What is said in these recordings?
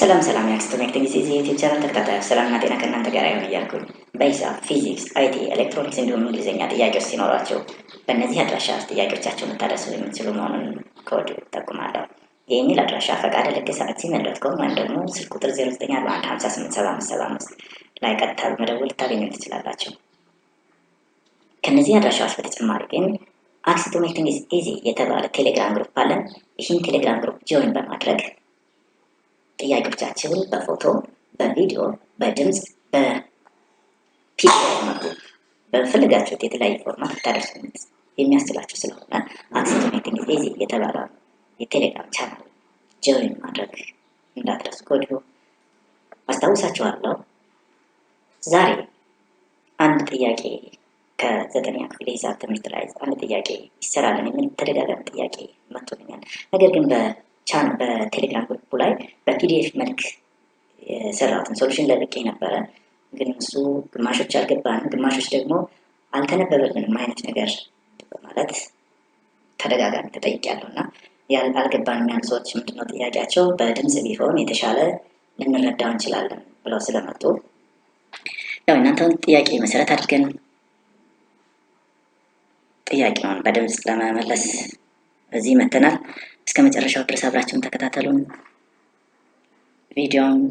ሰላም የአክስቶሜክቲንግ ሲዚ ዩቲዩብ ቻናል ተከታታዮች ሰላምና ጤና ከእናንተ ጋር ይሁን እያልኩኝ በሂሳብ፣ ፊዚክስ፣ አይቲ፣ ኤሌክትሮኒክስ እንዲሁም እንግሊዝኛ ጥያቄዎች ሲኖሯቸው በእነዚህ አድራሻ ጥያቄዎቻቸውን ልታደርሱ የምትችሉ መሆኑን ከወዲሁ እጠቁማለሁ። የኢሜል አድራሻ ፈቃደ ለገሰ @gmail.com ወይም ደግሞ ስልክ ቁጥር 0941587575 ላይ ቀጥታ በመደወል ልታገኙ ትችላላችሁ። ከነዚህ አድራሻዎች በተጨማሪ ግን አክስቶሜክቲንግ ኢዚ የተባለ ቴሌግራም ግሩፕ አለን። ይህን ቴሌግራም ግሩፕ ጆይን በማድረግ ጥያቄዎቻችሁን በፎቶ፣ በቪዲዮ፣ በድምጽ፣ በፒዲኤፍ መልኩ በፈለጋችሁት የተለያየ ፎርማት ልታደርሱ የሚያስችላችሁ ስለሆነ አክስቶሜክቲንግ ኢዚ የተባለ የቴሌግራም ቻናል ጆይን ማድረግ እንዳትረሱ ከወዲሁ አስታውሳችኋለሁ። ዛሬ አንድ ጥያቄ ከ9ኛ ክፍል የሂሳብ ትምህርት ላይ አንድ ጥያቄ ይሰራልን የሚል ተደጋጋሚ ጥያቄ መጥቶልኛል። ነገር ግን በቴሌግራም ግሩፕ ላይ በፒዲኤፍ መልክ የሰራሁትን ሶሉሽን ለቅቄ ነበረ። ግን እሱ ግማሾች አልገባንም፣ ግማሾች ደግሞ አልተነበበልንም አይነት ነገር በማለት ተደጋጋሚ ተጠይቄያለሁና አልገባንም ያሉ ሰዎች ምንድነው ጥያቄያቸው በድምጽ ቢሆን የተሻለ ልንረዳው እንችላለን ብለው ስለመጡ ያው እናንተን ጥያቄ መሰረት አድርገን ጥያቄውን በድምጽ ለመመለስ እዚህ መተናል። እስከ መጨረሻው ድረስ አብራችሁን ተከታተሉን። ቪዲዮውን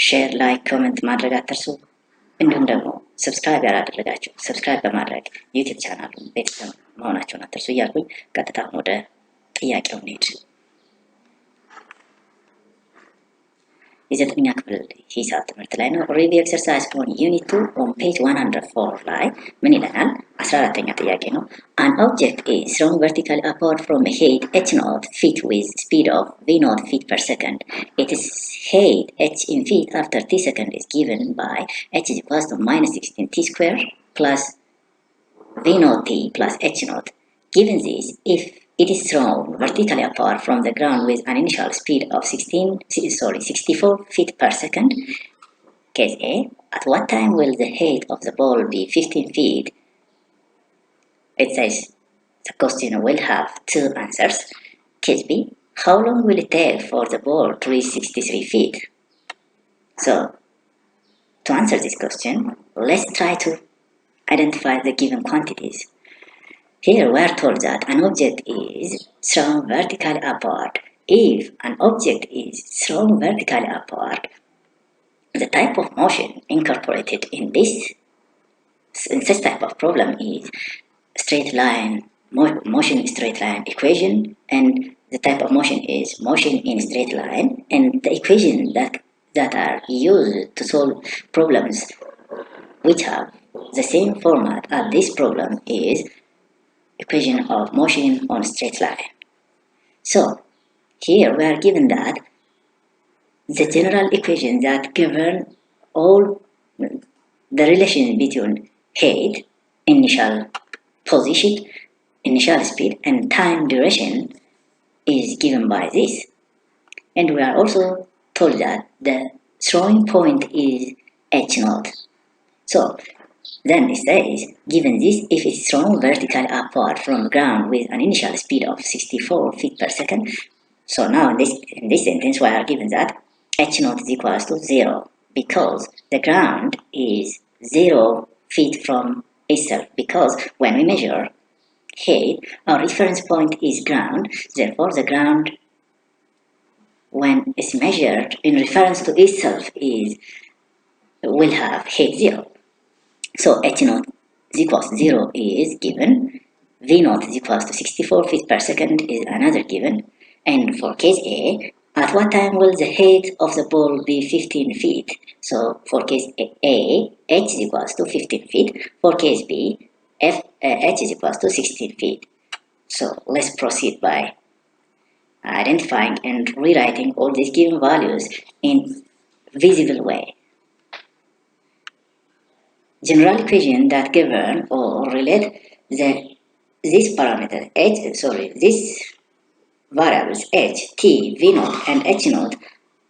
ሼር፣ ላይክ፣ ኮሜንት ማድረግ አትርሱ። እንዲሁም ደግሞ ሰብስክራይብ ያላደረጋችሁ ሰብስክራይብ በማድረግ ዩቲዩብ ቻናሉን ቤተሰብ መሆናችሁን አትርሱ እያልኩኝ ቀጥታ ወደ ጥያቄው እንሂድ። የዘጠነኛ ክፍል ሂሳብ ትምህርት ላይ ነው። ሪቪው ኤክሰርሳይዝ ኦን ዩኒት 2 ኦን ፔጅ 104 ላይ ምን ይለናል? 14ኛ ጥያቄ ነው። An object is thrown vertically upward from a height h0 feet with speed of v0 feet per second. Its height h in feet after t second is given by h is equals to minus 16 t square plus v0 t plus h0. Given this, if it is thrown vertically apart from the ground with an initial speed of 64 feet per second. Case A, at what time will the height of the ball be 15 feet? It says the question will have two answers. Case B, how long will it take for the ball to reach 63 feet? So, to answer this question, let's try to identify the given quantities. Here we are told that an object is thrown vertically upward. If an object is thrown vertically upward, the type of motion incorporated in such type of problem is straight line, motion in straight line equation, and the type of motion is motion in straight line, and the equation that are used to solve problems which have the same format as this problem is equation of motion on straight line. So here we are given that the general equation that govern all the relation between height, initial position, initial speed, and time duration is given by this. And we are also told that the throwing point is h0. So then it says, given this, if it's thrown vertically upward from the ground with an initial speed of 64 feet per second. So now in this sentence we are given that h0 is equals to 0 because the ground is 0 feet from itself, because when we measure height, our reference point is ground. Therefore, the ground, when it's measured in reference to itself, will have height 0. So h0 is equals to 0 is given, v0 is equals to 64 feet per second is another given, and for case A, at what time will the height of the ball be 15 feet? So for case A, h is equals to 15 feet, for case B, h is equals to 16 feet. So let's proceed by identifying and rewriting all these given values in visible way. General equation that govern or relate this parameter this variables h, t, v0 and h0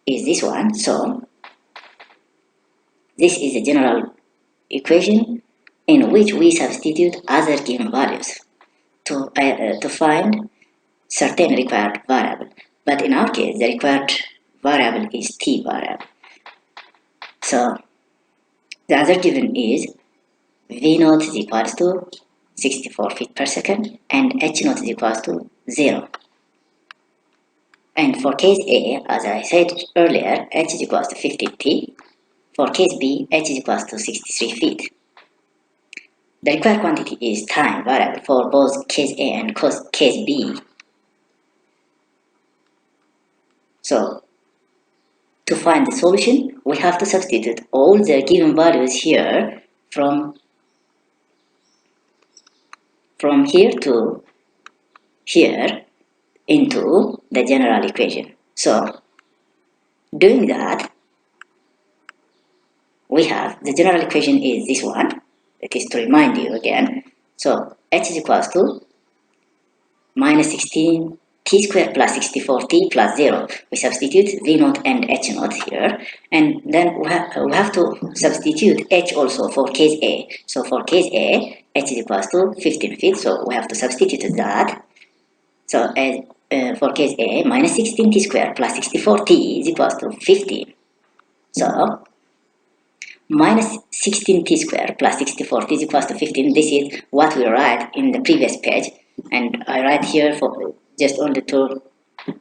is this one. So this is a general equation in which we substitute other given values to find certain required variable. But in our case, the required variable is t variable. So the other given is v naught is equals to 64 feet per second and h naught is equals to 0. And for case A, as I said earlier, h is equals to 50t. For case B, h is equals to 63 feet. The required quantity is time variable for both case A and case B. So, to find the solution, we have to substitute all the given values here from here to here into the general equation. So, doing that, we have the general equation is this one. It is to remind you again. So, h is equals to minus 16t squared plus 64t plus 0. We substitute v naught and h naught here. And then we have to substitute h also for case A. So, for case A, h is equals to 15 feet. So, we have to substitute that. So, for case A, minus 16t squared plus 64t is equals to 15. So, minus 16t squared plus 64t is equals to 15. This is what we write in the previous page. And I write here for just only to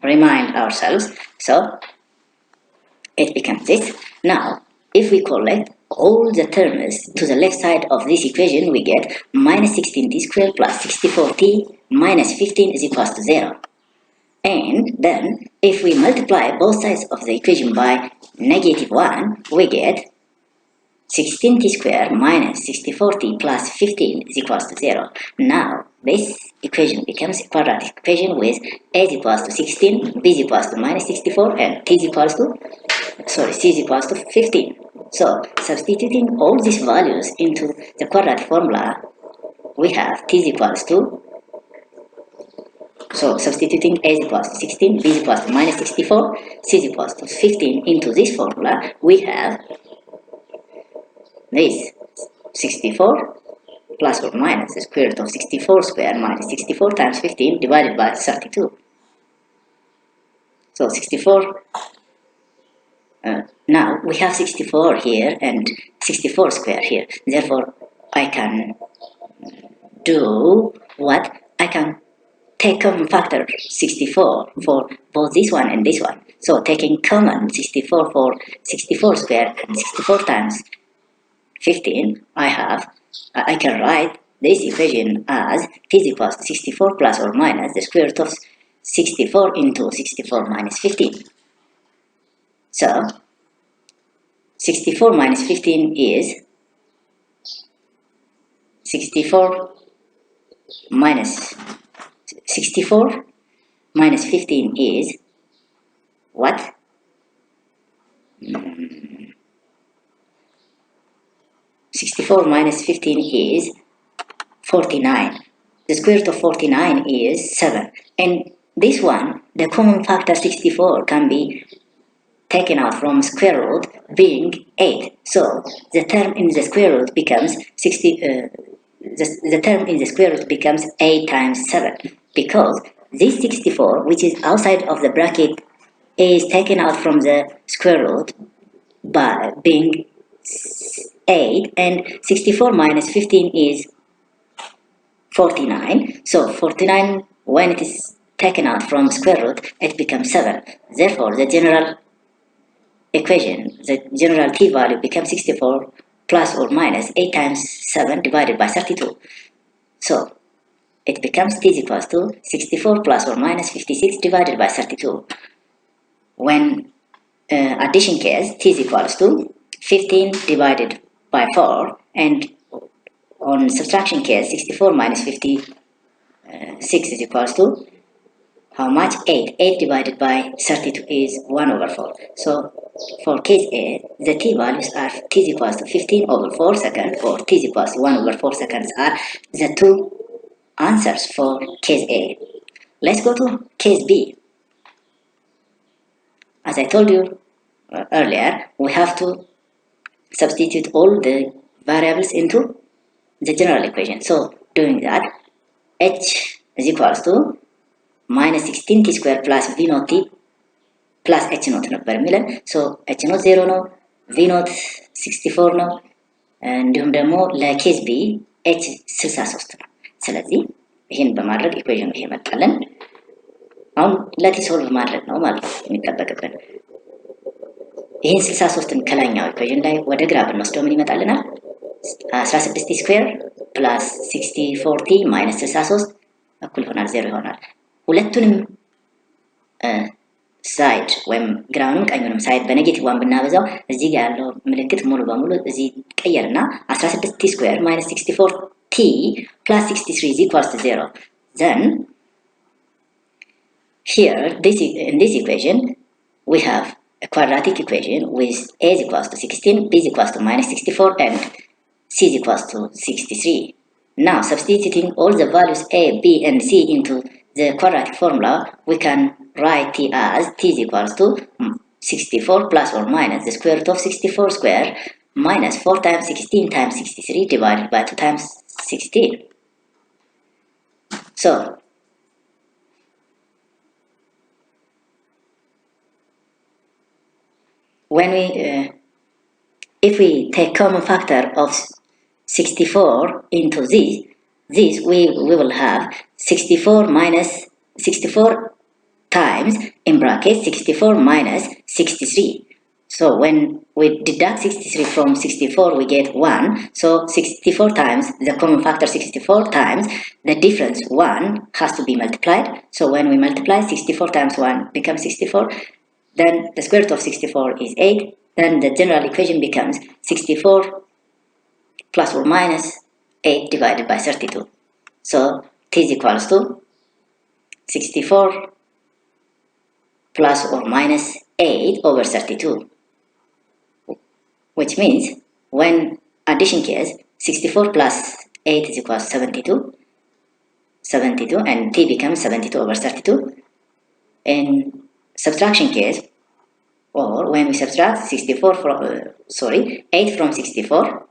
remind ourselves. So, it becomes this. Now, if we collect all the terms to the left side of this equation, we get minus 16t squared plus 64t minus 15 is equals to 0. And then, if we multiply both sides of the equation by negative 1, we get 16t squared minus 64t plus 15 is equals to 0. Now, this equation becomes a quadratic equation with a is equals to 16, b is equals to minus 64, and c is equals to 15. So, substituting all these values into the quadratic formula, we have t is equals to, so substituting a is equals to 16, b is equals to minus 64, c is equals to 15 into this formula, we have this 64 plus or minus the square root of 64 squared minus 64 times 15 divided by 32. So 64, now we have 64 here and 64 square here. Therefore, I can do what? I can take common factor 64 for both this one and this one. So taking common 64 for 64 squared and 64 times 15, I can write this equation as t is equals to 64 plus or minus the square root of 64 into 64 minus 15. So, 64 minus 15 is 64 minus 15 is what? 64 minus 15 is 49. The square root of 49 is 7. And this one, the common factor 64 can be taken out from square root being 8. So the term in the square root becomes the term in the square root becomes 8 times 7, because this 64, which is outside of the bracket, is taken out from the square root by being 8, and 64 minus 15 is 49. So 49, when it is taken out from square root, it becomes 7. Therefore, the general equation, the general t value becomes 64 plus or minus 8 times 7 divided by 32. So it becomes t is equals to 64 plus or minus 56 divided by 32. When addition case, t is equals to 15 divided by 4, and on subtraction case, 64 minus 56 is equals to how much? 8. 8 divided by 32 is 1 over 4. So for case A, the t values are t is equals to 15 over 4 seconds or t is equals to 1 over 4 seconds are the two answers for case A. Let's go to case B. As I told you earlier, we have to substitute all the variables into the general equation. So doing that, h is equals to minus 16t squared plus v naught t ፕላስ ኤች ኖት ነበር የሚለን። ሶ ኤች ኖት 0 ነው፣ ቪ ኖት 64 ነው፣ እንዲሁም ደግሞ ለኬዝ ቢ ኤች 63 ነው። ስለዚህ ይህን በማድረግ ኢኩዌሽኑ ይሄ መጣለን። አሁን ለቲ ሶልቭ ማድረግ ነው ማለት ነው የሚጠበቅብን። ይህን 63ን ከላይኛው ኢኩዌሽን ላይ ወደ ግራ ብንወስደው ምን ይመጣልናል? 16 ስኩዌር ፕላስ 64t ማይነስ 63 እኩል ይሆናል 0 ይሆናል። ሁለቱንም ሳይድ ወይም ግራውንም ቀኙንም ሳይድ በኔጌቲቭ 1 ብናበዛው እዚህ ጋር ያለው ምልክት ሙሉ በሙሉ እዚህ ቀየርና 16t ስኩዌር ማይነስ 64t plus 63 is equals to 0. Then here in this equation we have a quadratic equation with a is equals to 16, b is equals to minus 64 and c is equals to 63. Now substituting all the values a, b and c into the quadratic formula, we can write t as t is equals to 64 plus or minus the square root of 64 square minus 4 times 16 times 63 divided by 2 times 16. So when if we take common factor of 64 into this we will have 64 minus 64 times in bracket 64 minus 63. So when we deduct 63 from 64 we get 1. So 64 times the common factor 64 times the difference 1 has to be multiplied. So when we multiply 64 times 1 becomes 64. Then the square root of 64 is 8. Then the general equation becomes 64 plus or minus 8 divided by 32. So t is equals to 64 plus or minus 8 over 32. Which means when addition case 64 plus 8 is equals to 72 and t becomes 72 over 32. In subtraction case, or when we subtract 8 from 64,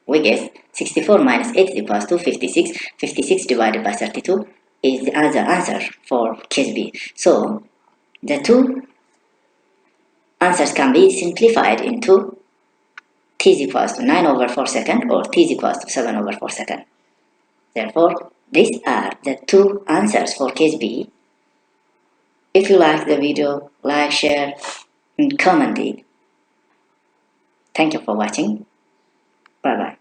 we get 64 minus 8 is equals to 56. 56 divided by 32 is the other answer for case B. So the two answers can be simplified into t is equals to 9 over 4 second or t is equals to 7 over 4 second. Therefore, these are the two answers for case B. If you like the video, like, share, and comment it. Thank you for watching. Bye bye.